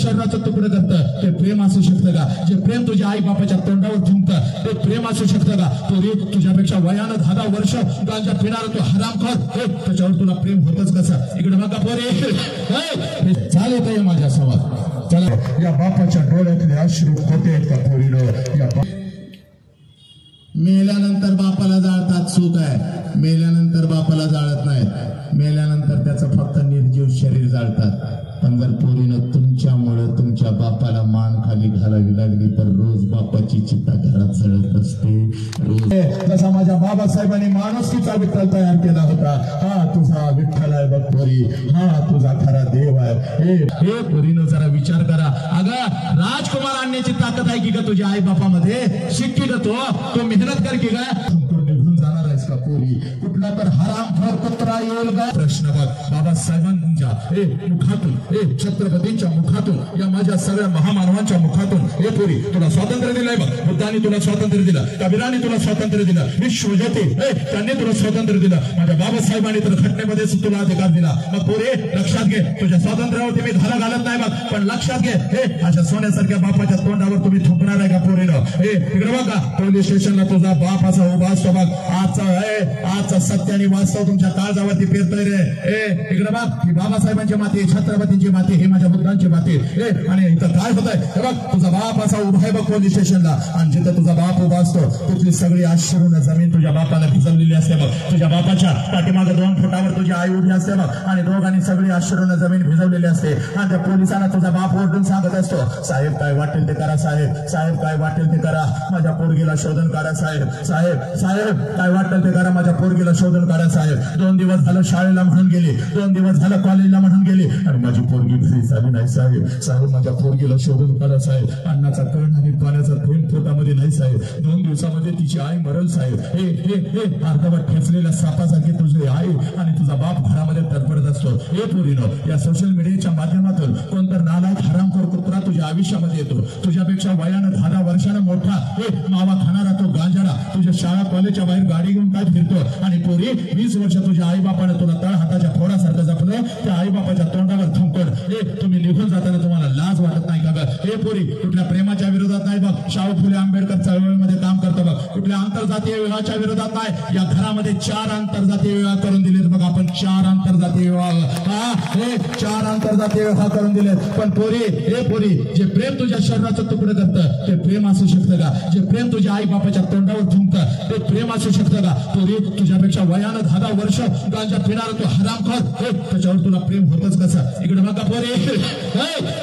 शरीराचं तुकडं करतं ते प्रेम असू शकतं का? जे प्रेम तुझ्या आई बापाच्या तोंडावर थुंकतं ते प्रेम असू शकतं का? पोरी तुझ्यापेक्षा वयानं 10 वर्ष गांजा पिणार तू हरामखोर, त्याच्यावर तुला प्रेम होतच कसं? इकडे बघा पोरी, चालेल काय माझ्या समोर? चला, या बापाच्या डोळ्यातले अश्रू खोटे आहेत का पोरीनं? या मेल्यानंतर बापाला जाळतात, सुख आहे. मेल्यानंतर बापाला जाळत नाहीत, मेल्यानंतर त्याचं फक्त निर्जीव शरीर जाळतात. पण जर पोरीनं तुमच्यामुळे तुमच्या बापाला मान खाली घालावी लागली तर रोज बापाची चिता घरात जळत असते. रोज जसा माझ्या बाबासाहेबांनी माणुसकीचा विठ्ठल तयार केला होता, हा तुझा विठ्ठल आहे बघ पोरी, हा तुझा खरा देव आहे. हे पोरीनं जरा विचार करा. अगं राजकुमार आणण्याची ताकद आहे की का तुझ्या आई बापामध्ये? शिक्की तो मेहनत कर की काय? निघून जाणार आहेस का पोरी? कुठला तर हरामखोर कुत्रा येईल का? प्रश्न बघ बाबासाहेबांच्या मुखातून, छत्रपतींच्या मुखातून, या माझ्या सगळ्या महामानवांच्या मुखातून, हे पोरी तुला स्वातंत्र्य दिलंय बघ. बुद्धांनी तुला स्वातंत्र्य दिलं, कबीरांनी तुला स्वातंत्र्य दिलं, विश्वज्योती त्यांनी तुला स्वातंत्र्य दिलं, माझ्या बाबासाहेबांनी तर घटनेमध्ये सुद्धा अधिकार दिला. मग पोरी लक्षात घे, तुझ्या स्वातंत्र्यावरती मी धारा घालत नाही बघ, पण लक्षात घे अशा सोन्यासारख्या बापाच्या तोंडावर तुम्ही थुंकणार आहे का पोरीनं? इकडे बघा पोलीस स्टेशनला तुझा बाप असा उभा असतो बघ. आजचा सत्य आणि वास्तव तुमच्या काळजावरती पेरतोय रे. इकडे बघ, ही बाबासाहेबांची माती, छत्रपतींची माती, हे माझ्या बुद्धांची माती. आणि इथं काय होतंय हे बघ, तुझा बाप असा उभा आहे बघ पोलीस स्टेशनला, आणि जिथं तुझा बाप उभा असतो तिथली सगळी अश्रूनं जमीन तुझ्या बापाला भिजवलेली असते बघ. तुझ्या बापाच्या पाठीमागे 2 फुटावर तुझी आई उभी असते बघ, आणि दोघांनी सगळी अश्रूनं जमीन भिजवलेली असते. आणि त्या पोलिसांना तुझा बाप ओरडून सांगत असतो, साहेब काय वाटेल ते करा, साहेब साहेब काय वाटेल ते करा, माझ्या पोरगीला शोधून काढा, साहेब साहेब साहेब काय वाटेल ते करा, माझ्या पोरगीला शोधून काढा, साहेब. 2 दिवस झालं शाळेला म्हणून गेली, 2 दिवस झालं कॉलेजला म्हणून गेली, आणि माझी पोरगी घरी झाली नाही, साहेब साहेब माझ्या पोरगीला शोधून काढा, साहेब. अन्नाचा कण आणि पाण्याचा थेंब पोटामध्ये नाही, साहेब. 2 दिवसामध्ये तिची आई मरल, साहेब. हे अर्धवट ठेचलेल्या सापासारखी तुझी आई आणि तुझा बाप घरामध्ये तडफडत असतो. हे पोरीनो, या सोशल मीडियाच्या माध्यमातून कोणतर नालायक हरामखोर कुत्रा तुझ्या आयुष्यामध्ये येतो. तुझ्यापेक्षा वयानं 10 वर्षानं मोठा मावा खाणारा तो गांजाडा तुझ्या शाळा कॉलेजच्या बाहेर गाडी घेऊन काय फिरतो. आणि पोरी 20 वर्ष तुझ्या आई बापाने तुला तळ हाताच्या फोडासारखं जपलं, त्या आई बापाच्या तोंडावर थुंकड. तुम्ही निघून जाताना तुम्हाला लाज वाटत नाही का ग? हे पोरी कुठल्या प्रेमाच्या विरोधात नाही बघ, शाहू फुले आंबेडकर चळवळीमध्ये काम करतो बघ, कुठल्या आंतरजातीय विवाहाच्या विरोधात नाही. या घरामध्ये 4 आंतरजातीय विवाह करून दिलेत बघ आपण, 4 आंतरजातीय विवाह. 4 आंतरजातीय विवाह करून दिलेत. पण पोरी जे प्रेम तुझ्या शरीराचं तुकडं करतं ते प्रेम असू शकतं का? जे प्रेम तुझ्या आई बापाच्या तोंडावर थुंकतं ते प्रेम असू शकतं का? पोरी तुझ्यापेक्षा वयानं 10 वर्ष गांजा पिणार तू हरामखोर, त्याच्यावर तुला प्रेम होतच कसं? इकडे बघा पोरी,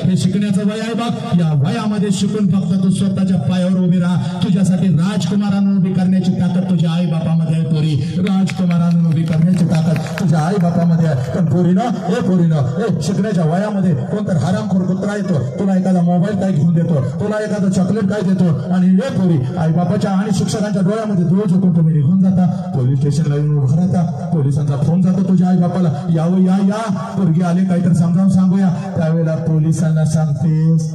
हे शिकण्याचं वय आहे बघ. या वयामध्ये शिकून फक्त तू स्वतःच्या पायावर उभी राहा. तुझ्यासाठी राजकुमारांना उभी करण्याची ताकद तुझ्या आई बापामध्ये आहे पोरी. राजकुमारांना उभी करण्याची ताकद तुझ्या आई बापामध्ये आहे. पण पोरीनं शिकण्याच्या वयामध्ये कोणतर हरामखोर कुत्रा येतो, तुला एखादा मोबाईल काय घेऊन देतो, तुला एखादं चॉकलेट काय देतो, आणि हे पोरी आई बापाच्या आणि शिक्षकांच्या डोळ्यामध्ये रोज होतो. तुम्ही निघून जाता, पोलीस स्टेशनला येऊन उभा राहता, पोलिसांचा फोन जातो तुझ्या आई बापाला, यावं या पोरगी आले काहीतरी समजावून सांगूया. त्यावेळेला पोलिसांना सांगतेस,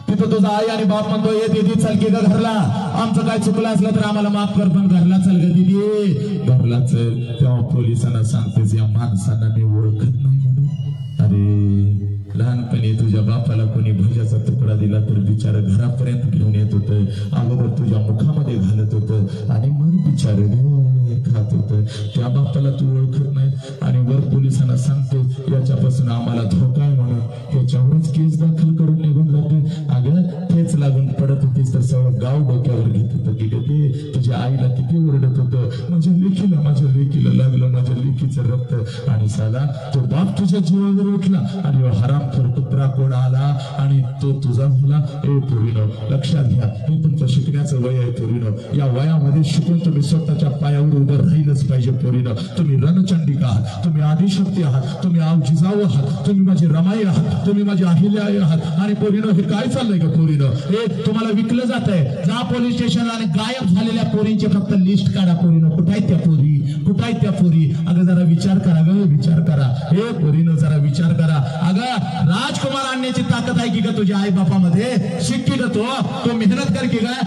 तिथं तुझा आई आणि बाप म्हणतो, ये दीदी चल की ग घरला, आमचं काय चुकलं असलं तर आम्हाला माफ कर, पण घरला चल ग दीदी, घरला चल. तेव्हा पोलिसांना सांगतेस, या माणसांना मी ओळखत नाही म्हणून. अरे लहानपणी तुझ्या बापाला कोणी भज्याचा तुकडा दिला तर बिचारा घरापर्यंत घेऊन येत होतं, अगोदर तुझ्या मुखामध्ये घालत होतं, आणि मग बिचार खात होतं. त्या बापाला तू ओळखत नाही, आणि वर पोलिसांना सांगतो याच्यापासून आम्हाला धोका आहे म्हणून याच्यावरच केस दाखल करून निघून जाते. अगं ठेच लागून पडत होतीस तर सगळं गाव डोक्यावर घेत होतं की ते तुझ्या आईला किती ओरडत होतं, माझ्या लेकीला लागलं माझ्या लेकीचं रक्त, आणि साला तो बाप तुझ्या जीवावर उठला, आणि हरामखोर कुत्रा कोण आला आणि तो तुझा झाला. पोरीनो लक्षात घ्या, हे तुमचं शिकण्याचं वय आहे पोरीनो. या वयामध्ये शिकून तुम्ही स्वतःच्या पायावर उभं राहीलच पाहिजे पोरीनो. तुम्ही रणचंडिका आहात, तुम्ही आदिशक्ती आहात, तुम्ही जिजाऊ आहात, तुम्ही माझी रमाई आहात, तुम्ही माझी अहिल्याई आहात. आणि पोरीनो हे काय चाललंय का पोरीनो? हे तुम्हाला विकलं जात आहे. जा पोलीस स्टेशनला आणि गायब झालेल्या पोरींची फक्त लिस्ट काढा पोरीनो. कुठं आहेत त्या पोरी, कुठं आहेत त्या पोरी? अगं जरा विचार करा ग, विचार करा. हे पोरीनो जरा विचार करा. अगं राजकुमार आणण्याची ताकद आहे की का तुझ्या आई बापामध्ये? शिक की का तो मेहनत कर की काय?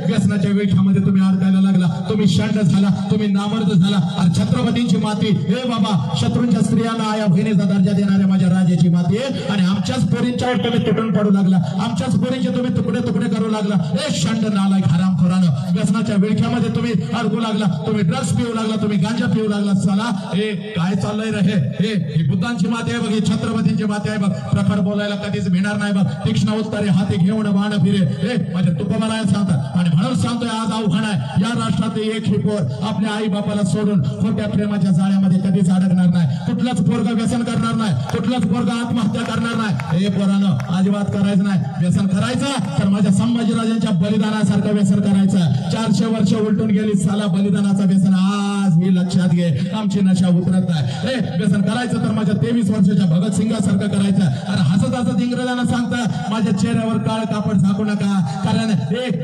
व्यसनाच्या वेठामध्ये तुम्ही अडकायला लागला, तुम्ही शंड झाला, तुम्ही नामर्द झाला. आणि छत्रपतींची माती, हे बाबा शत्रूंच्या स्त्रियांना आया बहिणीचा दर्जा देणाऱ्या माझ्या राजाची माती आहे. आणि आमच्याच पोरींच्यावर तुम्ही तुटून पडू लागला, आमच्याच पोरींचे तुम्ही तुकडे तुकडे करू लागला. हे शंड नालायक हरामखोरानं व्यसनाच्या वेळख्यामध्ये तुम्ही अडकू लागला, तुम्ही ड्रग्स पिऊ लागला, तुम्ही गांजा पिऊ लागला. चला हे काय चाललंय रे? हे बुद्धांची माती आहे बघ, ही छत्रपतींची माती आहे बघ. प्रखर बोलायला कधीच भिणार नाही बघ. तीक्ष्ण उत्तरे हाती घेऊन बाण फिरे, हे माझ्या तुकोबाराया सांगतात. आणि म्हणून सांगतोय आज आव्हान आहे, या राष्ट्रातले एक ही पोर आपल्या आई बापाला सोडून खोट्या प्रेमाच्या जाळ्यामध्ये कधीच अडकणार नाही. कुठलाच पोरगा व्यसन करणार नाही, कुठलाच पोरगा आत्महत्या करणार नाही. हे पोरानं अजिबात करायचं नाही. व्यसन करायचं तर माझ्या संभाजीराजांच्या बलिदानासारखं व्यसन करायचं. 400 वर्ष उलटून गेली साला बलिदानाचं व्यसन. आज हे लक्षात घे, आमची नशा उतरत नाही. हे व्यसन करायचं तर माझ्या 23 वर्षाच्या भगतसिंगासारखं करायचं. आणि हसत हसत इंग्रजांना सांगता माझ्या चेहऱ्यावर काळ कापड झाकू नका, कारण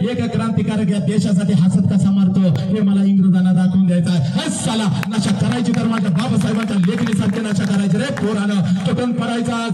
एक क्रांतिकारक या देशासाठी हसत कसा मारतो हे मला इंग्रजांना दाखवून द्यायचं आहे. साला नशा करायची तर माझ्या बाबासाहेबांच्या लेखणीसारखी नशा करायची रे पोरानं. तुटून पडायचं आज.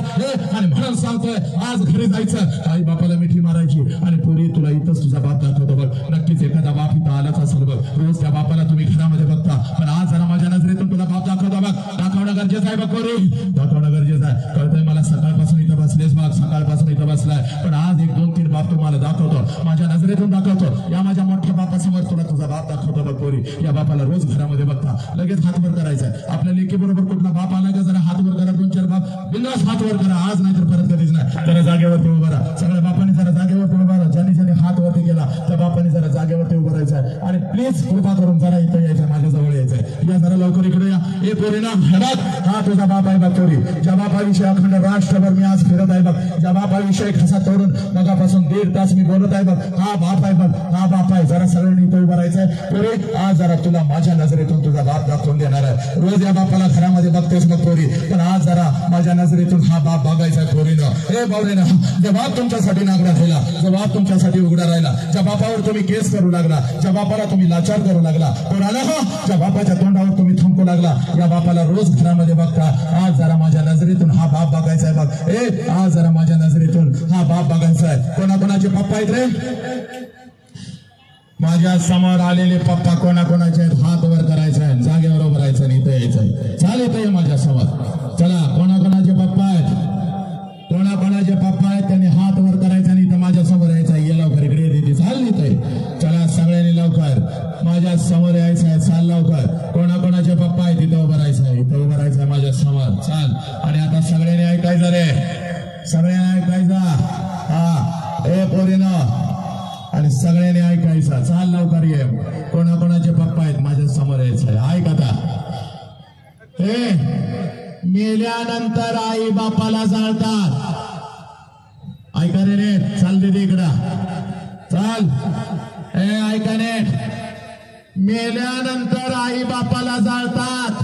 आणि म्हणून सांगतोय आज घरी जायचं, आई बापाला मिठी मारायची. आणि पोरी तुला इथंच तुझा बाप दाखवतो बघ. नक्कीच एखादा बाप इथं आलाच असेल बघ. रोज त्या बापाला तुम्ही घरामध्ये बघता, पण आज जरा माझ्या नजरेतून तुला बाप दाखवतो बघ. दाखवणं गरजेचं आहे बघ पोरी, दाखवणं गरजेचं आहे. कळतंय मला सकाळपासून इथं बसलेस बघ, सकाळपासून इथं बसलाय, पण आज 1-2-3 बाप तुम्हाला दाखवतो, माझ्या नजरेतून दाखवतो. या माझ्या मोठ्या बापासमोर तुला तुझा बाप दाखवतो बघ पोरी. या बापाला रोज घरामध्ये बघता, लगेच हात वर करायचा. आपल्या लेकी बरोबर कुठला बाप आला का जरा हात वर करा, 2-4 बाप बिंदास हात वर करा. आज नाही तर परत कधीच नाही. जरा जागेवरती उभा राहा. सगळ्या बापाने जरा जागेवरती उभा राहा. ज्याने ज्याने हात वरती केला त्या बापाने जरा जागेवरती उभं राहायचं आहे. आणि प्लीज कृपा करून जरा इथं यायचं, माझ्या जवळ यायचंय. या जरा लवकर इकडे या. ए पोरीना हे बघ, हा तुझा बाप आहे बघ पोरी. ज्या बापाविषयी अखंड राष्ट्रभर मी आज फिरत आहे बघ, ज्या बापाविषयी खसा तोडून मगापासून 1.5 तास मी बोलत आहे बघ, हा बाप आहे बघ, हा बाप आहे. जरा सगळ्यांनी इथं उभं राहायचंय. पोरी आज जरा तुला माझ्या नजरेतून तुझा बाप दाखवून देणार आहे. रोज या बापाला घरामध्ये बघतेस मग पोरी, पण आज जरा माझ्या नजरेतून हा बाप बघायचा पोरीनं. हे बावरेनं, ज्या बाप तुमच्यासाठी नागडा राहिला, जो बाप तुमच्यासाठी उघडा राहिला, ज्या बापावर तुम्ही केस करू लागला, ज्या बापाला तुम्ही लाचार करू लागला, पोराला ज्या बापाच्या तोंडावर तुम्ही थुंकू लागला, या बापाला रोज घरामध्ये बघता. आज जरा माझ्या नजरेतून हा बाप बघायचा आहे बघ. आज जरा माझ्या नजरेतून हा बाप बघायचा आहे. कोणाकोणाचे पप्पा आहेत रे? माझ्या समोर आलेले पप्पा कोणाकोणाचे आहेत? हात वर करायचा आहे, जागेवर उभं राहायचं आणि इथं यायचंय. चालेल इथं माझ्या समोर. चला, कोणाकोणाचे पप्पा आहेत? कोणाकोणाचे पप्पा आहेत त्यांनी हात वर करायचा आणि इथं माझ्या समोर यायचं. ये लवकर इकडे येते. चाल इथे. चला सगळ्यांनी लवकर माझ्या समोर यायचं आहे. चाल लवकर. कोणाकोणाचे पप्पा आहेत इथं उभं राहायचं आहे, इथं उभं राहायचं आहे माझ्या समोर. चाल. आणि आता सगळ्यांनी ऐकायचं रे, सगळ्यांनी ऐकायचं. हा ए पोरीनं, आणि सगळ्यांनी ऐकायचं. चाल लवकर ये. कोणाकोणाचे पप्पा आहेत माझ्या समोर यायचं आहे. ऐक आता. मेल्यानंतर आई बापाला जाळतात. ऐका रे, चाल दे इकडं. चाल. ऐका रे, मेल्यानंतर आई बापाला जाळतात.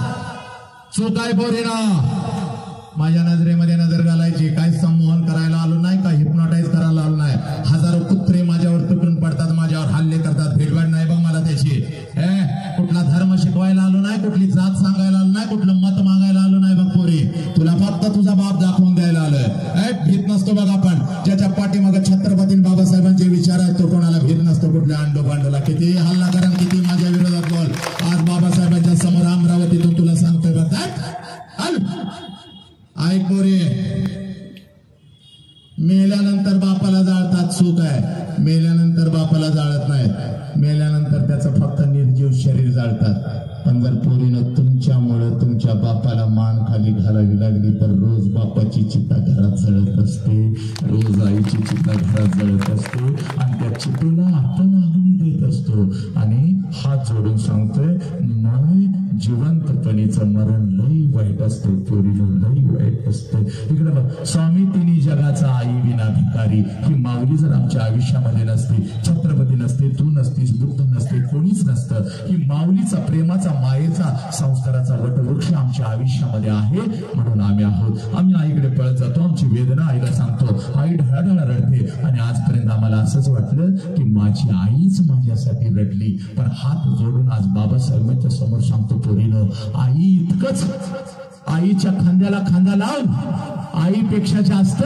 चूक आहे पोरीनं. माझ्या नजरेमध्ये नजर घालायची. काय संमोहन करायला आलो नाही, काय हिप्नोटाईज करायला आलो नाही. हजारो कुत्रे माझ्यावर तुटून पडतात, माझ्यावर हल्ले करतात. भेटवाड नाही बघ मला त्याची. कुठला धर्म शिकवायला आलो नाही, कुठली जात सांगायला आलो नाही, कुठलं मत मागायला आलो नाही बघ पोरी. तुला फक्त तुझा बाप दाखवून द्यायला आलोय. भीत नसतो बघ आपण. ज्याच्या पाठीमागे छत्रपती बाबासाहेबांचे विचार आहेत तो कोणाला भीत नसतो. कुठल्या अंडो पांडोला किती हल्ला करा, किती माझ्या विरोधात बोल. आज बाबासाहेबांच्या समोर अमरावतीतून तुला सांगतोय बघ. ऐक पोरी, मेल्यानंतर बापाला जाळतात. चूक आहे. मेल्यानंतर बापाला जाळत नाहीत. मेल्यानंतर त्याचं फक्त निर्जीव शरीर जाळतात. पण जर पोरीनं तुमच्यामुळे तुमच्या बापाला मान खाली घालावी लागली तर रोज बापाची चिता घरात जळत असते, रोज आईची चिता घरात जळत असते. आणि त्या चितेला आपण अग्नी देत असतो. आणि हात जोडून सांगतोय, नाही जिवंतपणीचं मरण लई वाईट असते पोरीनं, लई वाईट असते. इकडे बघ, स्वामी तिन्ही जगाचा आई विना भिकारी. ही माऊली जर आमच्या आयुष्यामध्ये नसती, छत्रपती नसते, तू नसतीस, बुद्ध नसते, कोणीच नसतं. ही माऊलीचा प्रेमाचा, मायेचा, संस्काराचा वटवृक्ष आमच्या आयुष्यामध्ये आहे, म्हणून आम्ही आहोत. आम्ही आईकडे पळत जातो, आमची वेदना आईला सांगतो. आई ढळाढळ रडते. आणि आजपर्यंत आम्हाला असंच वाटलं की माझी आईच माझ्यासाठी रडली. पण हात जोडून आज बाबासाहेबांच्या समोर सांगतो पोरीनं, आई इतकंच आईच्या खांद्याला खांदा लावून आईपेक्षा जास्त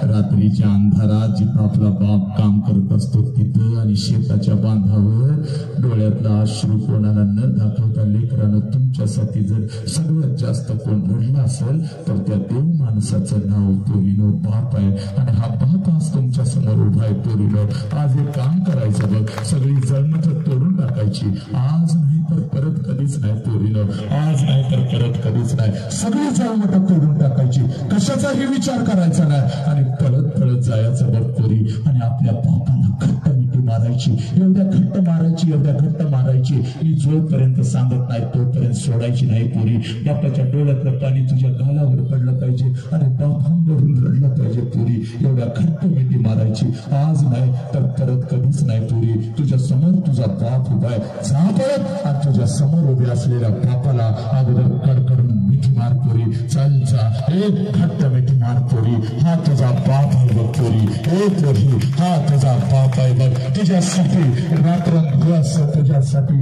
रात्रीच्या अंधारात जिथं आपला बाप काम करत असतो तिथं आणि शेताच्या बांधावर डोळ्यातला अश्रू कोणाला न दाखवता लेकरानं तुमच्यासाठी जर सगळ्यात जास्त कोण रडला असेल तर त्या देव माणसाचं नाव पोरीनो बाप आहे. आणि हा बाप आज तुमच्या समोर उभा आहे. पोरीनो आज एक काम करायचं बघ, सगळी जळमट तोडून टाकायची. आज नाही तर परत कधीच नाही पोरीनो, आज नाही तर परत कधीच नाही. सगळी जळमट तोडून टाकायची, कशाचाही विचार करायचा नाही आणि पळत पळत जायचं बघ पोरी. आणि आपल्या बापाला घट्ट मिठी मारायची, एवढ्या घट्ट मारायची, एवढ्या घट्ट मारायची. मी जोपर्यंत सांगत नाही तोपर्यंत सोडायची नाही पोरी. बापाच्या डोळ्यातलं पाणी तुझ्या गालावर पडलं पाहिजे आणि बापांवरून रडलं पाहिजे पोरी. एवढ्या घट्ट मिठी मारायची. आज नाही तर परत कधीच नाही पोरी. तुझ्या समोर तुझा बाप उभा आहे, जा पळत आणि तुझ्या समोर उभे असलेल्या बापाला अगोदर कडकडून मिठी मार पोरी. चल जा, एक घट्ट मिठी मार पोरी. हा तुझा बाप आहे बघ पोरी. ए पोरी, हा तुझा बाप आहे बघ. तुझ्यासाठी रात्रंदिवस तुझ्यासाठी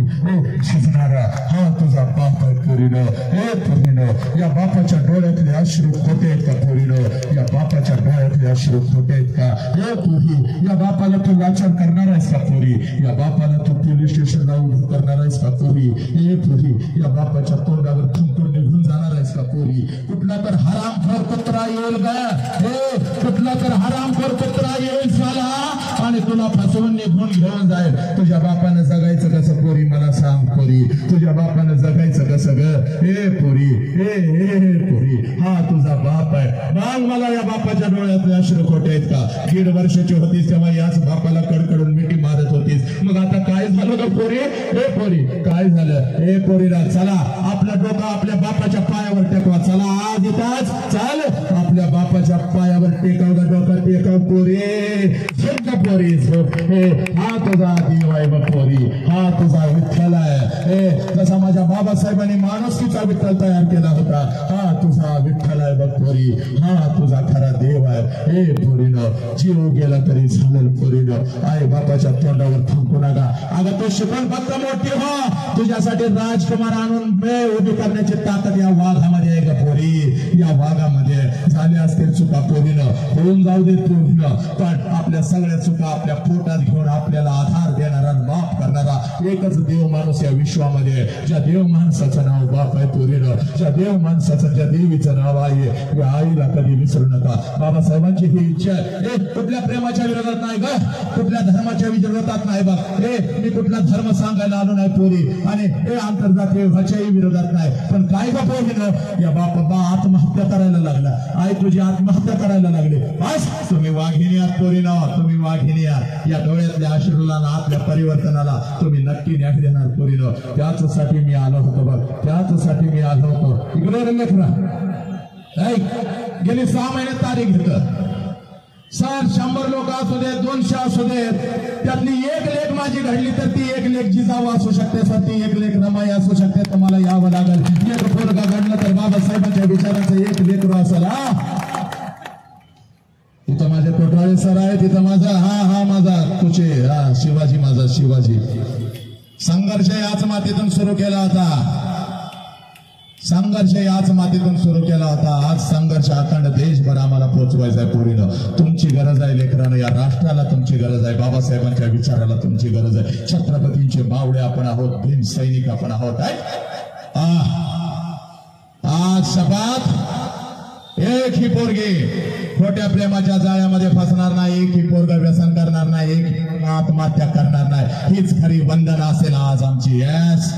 झिजणारा हा तुझा बाप आहे पोरीनो. ए पोरीनो, या बापाच्या डोळ्यातले अश्रू खोटे आहेत का पोरीनो? या बापाच्या डोळ्यातले अश्रू खोटे आहेत का? ए पोरी, या बापाला तू लाचार करणार आहेस का पोरी? या बापाला तू पोलीस स्टेशनला उभं करणार आहेस का पोरी? ए पोरी, या बापाच्या तोंडावर थुंकून निघून जाणार आहेस का पोरी? कुठला तर हरामखोर कुत्रा येईल का? हे कुठला तर हरामखोर कुत्रा येईल साला आणि तुला फसवून निघून घेऊन जाईल. तुझ्या बापानं जगायचं कसं पोरी मला सांग पोरी? तुझ्या बापानं जगायचं कसं ग? ए पोरी, ए पोरी, हा तुझा बाप आहे. मग मला या बापाच्या डोळ्यातले अश्रू खोटे आहेत का? 1.5 वर्षाची होतीस तेव्हा याच बापाला कडकडून मिठी मारत होतीस. मग आता काय झालं ग पोरी? ए पोरी, काय झालं? ए पोरीला चला, आपलं डोकं आपल्या बापाच्या पायावर टेकवा. चला आज येताच, चल आपल्या बापाच्या पायावर टेकव ग डोकं, टेकव पोरी. झेप पोरी, हा तुझा देव आहे बघ पोरी. हा तुझा विठ्ठल आहे. जसा माझ्या बाबासाहेबांनी माणुसकीचा विठ्ठल तयार केला होता, हा तुझा विठ्ठल आहे बघ पोरी. हा तुझा खरा देव आहे. ए पोरीनो, जीव गेला तरी झालं पोरीनो. आई बापाच्या तोंडावर थांबू नका. अगं तो शिकून फक्त मोठी हो. तुझ्यासाठी राजकुमार आणून उभी करण्याची ताकद या वाघामध्ये आहे का पोरी? या वाघामध्ये झाले असतील चुका पोरीनो, होऊन जाऊ देत पोरीनो. पण आपल्या सगळ्या चुका आपल्या पोटात घेऊन आपल्याला आधार देणारा, माफ करणारा एकच देव माणूस या विश्वामध्ये. ज्या देव माणसाचं नाव बाप आहे पोरीनो, ज्या देव माणसाचं, ज्या देवीचं नाव आहे, या आईला कधी विसरू नका. बाबासाहेबांची ही इच्छा आहे. कुठल्या प्रेमाच्या विरोधात नाही ग, कुठल्या धर्माच्या विरोधात नाही बघ. मी कुठला धर्म सांगायला आलो नाही पोरी आणि आंतरजातीय भाषाही विरोधात नाही. पण काय बा पोरीनो, या बापा आत्महत्या करायला लागला. आई तुझी आत्महत्या करायला लागली. बस तुम्ही वाघिणी आहात पोरीनो, तुम्ही वाघिणी आहात. या डोळ्यातल्या अश्रूला, आपल्या परिवर्तनाला तुम्ही नक्की न्याय देणार पोरीनो. त्याचसाठी मी आलो होतो बघ, त्याचसाठी मी आलो होतो. इकडे लेकरा, गेली 6 महिने तारीख घेत सर. 100 लोक असू देत, 200 असू देत, त्यातली एक लेख माझी घडली तर ती एक लेख जिजाऊ असू शकते सर, ती एक लेख रमाई असू शकते. तर मला यावं लागेल. एक पोरगा घडलं तर बाबासाहेबांच्या विचारांचं एक लेकरू असेल. तिथं माझे कोटराळे सर आहे, तिथं माझा हा माझा तुझे शिवाजी, माझा शिवाजी. संघर्ष याच मातीतून सुरू केला होता. संघर्ष याच मातीतून सुरू केला होता. आज संघर्ष अखंड देशभर आम्हाला पोहोचवायचा आहे पोरीनं. तुमची गरज आहे लेकरानं. या राष्ट्राला तुमची गरज आहे. बाबासाहेबांच्या विचाराला तुमची गरज आहे. छत्रपतींचे बावडे आपण आहोत, भीम सैनिक आपण आहोत. आज शपथ, एक ही पोरगी खोट्या प्रेमाच्या जाळ्यामध्ये फसणार नाही, एक ही पोरगा व्यसन करणार नाही, एक आत्महत्या करणार नाही. हीच खरी वंदना असेल आज आमची. यस,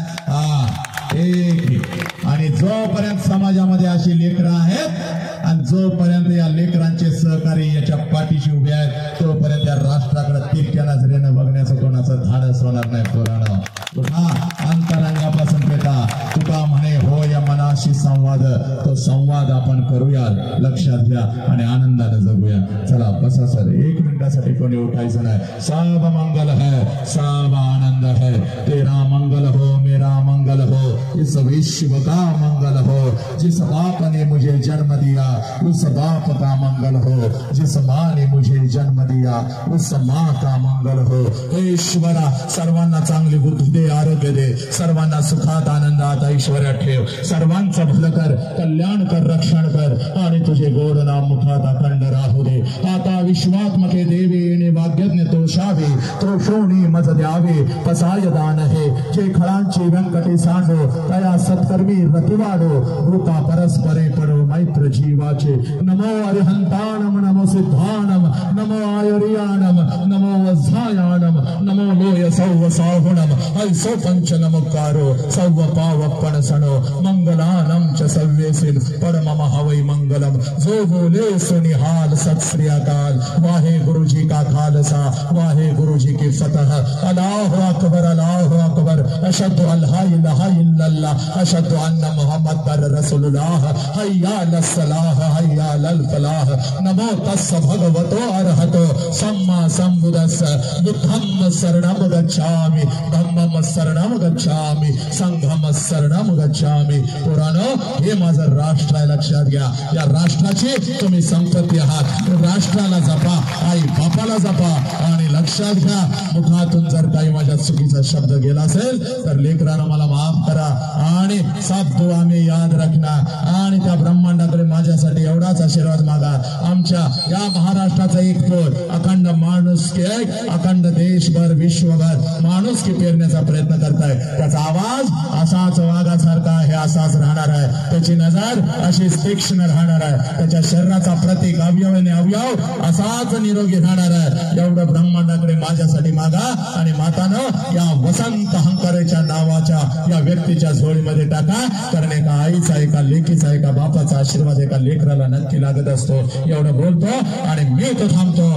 एक. आणि जोपर्यंत समाजामध्ये अशी लेकरं आहेत आणि जोपर्यंत या लेकरांचे सहकारी याच्या पाठीशी उभे आहेत, तोपर्यंत या राष्ट्राकडे तिरक्या नजरेनं बघण्याचं कोणाचं धाडस होणार नाही पोरांनो. अंतरंगापासून पेटा तुका म्हणे हो या मनाशी संवाद, तो संवाद आपण करूया. लक्षात लक्षात घ्या आणि आनंदाने जगूया. चला बसा सर, 1 मिनिटासाठी कोणी उठायचं नाही. सब मंगल है, सब आनंद है. तेरा मंगल हो, मेरा मंगल हो, इस विश्व का मंगल हो. जिस बाप ने मुझे जन्म दिया उस बाप का मंगल हो. जिस माँ ने मुझे जन्म दिया उस माँ का मंगल हो. ईश्वरा सर्वांना चांगली बुद्धी दे, आरोग्य दे, सर्वांना सुखात आनंदात ऐश्वर्यात ठेव. सर्वांचं भलं कर, कल्याण कर, रक्षण कर आणि तुझे गोड नाम मुखात अखंड राहू दे. आता विश्वात्मके देवी येणे भाग्यज्ञ तोषावे, तोषोणी मज द्यावे पसाय दान हे. जे खळांची व्यंकटे सांडो तया सत्कर्मी रतिवाडो. भूता परस्परे पडो मैत्र जीवाचे. नमो अरिहंताणम, नमो सिद्धाणम, नमो आयुर्याणम, नमो वज्रायाणम, नमो लोय सौव साहुणम. ऐसो पंच नमकारो सौव पावप्पण सणो. मंगलानम च सव्येसिन परम हवै मंगलम. जो बोले सो निहाल, सत श्री अकाल. वाहे गुरु जी का खालसा, वाहे गुरु जी की फतह. अल्लाहु अकबर, अल्लाहु अकबर. अशहदु अल्ला इलाहा इल्लल्लाह, अशहदु अन्ना मुहम्मदर रसूलुल्लाह. हय्या अलस सलाह, हय्या अलल फलाह. नमो तस्स भगवतो अरहतो सम्मा संबुद्धस्स. बुद्धं शरणं गच्छामि, धम्मं शरणं गच्छामि, संघं शरणं गच्छामि. पुराणो, हे माझं राष्ट्र आहे, लक्षात घ्या. या राष्ट्राची तुम्ही संपत्ती आहात. राष्ट्राला जपा, आई बापाला जपा आणि लक्षात घ्या, मुखातून जर काही माझ्या चुकीचा शब्द गेला असेल तर लेकरांना मला माफ करा आणि सात दुआ में याद रखना. आणि त्या ब्रह्मांडाकडे माझ्यासाठी एवढाच आशीर्वाद मागा. आमच्या या महाराष्ट्राचा एक पोट अखंड माणुसकी, अखंड देशभर विश्वभर माणुसकी पेरण्याचा प्रयत्न करताय. त्याचा आवाज असाच वाघासारखा आहे, असाच राहणार आहे. त्याची नजर अशीच तीक्ष्ण राहणार आहे. त्याच्या शरीराचा प्रत्येक अवयव आणि अवयव असाच निरोगी राहणार आहे. एवढं ब्रह्मांडाकडे माझ्यासाठी मागा आणि मातानं या वसंत हंकारेच्या नावाच्या या व्यक्तीच्या झोळीमध्ये टाका. कारण एका आईचा, एका लेकीचा, एका बापाचा आशीर्वाद एका लेकराला नक्की लागत असतो. एवढं बोलतो आणि मी तो थांबतो.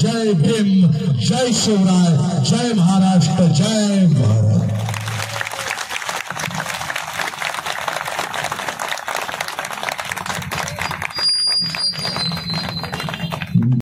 जय भीम, जय शिवराय, जय महाराष्ट्र, जय भारत.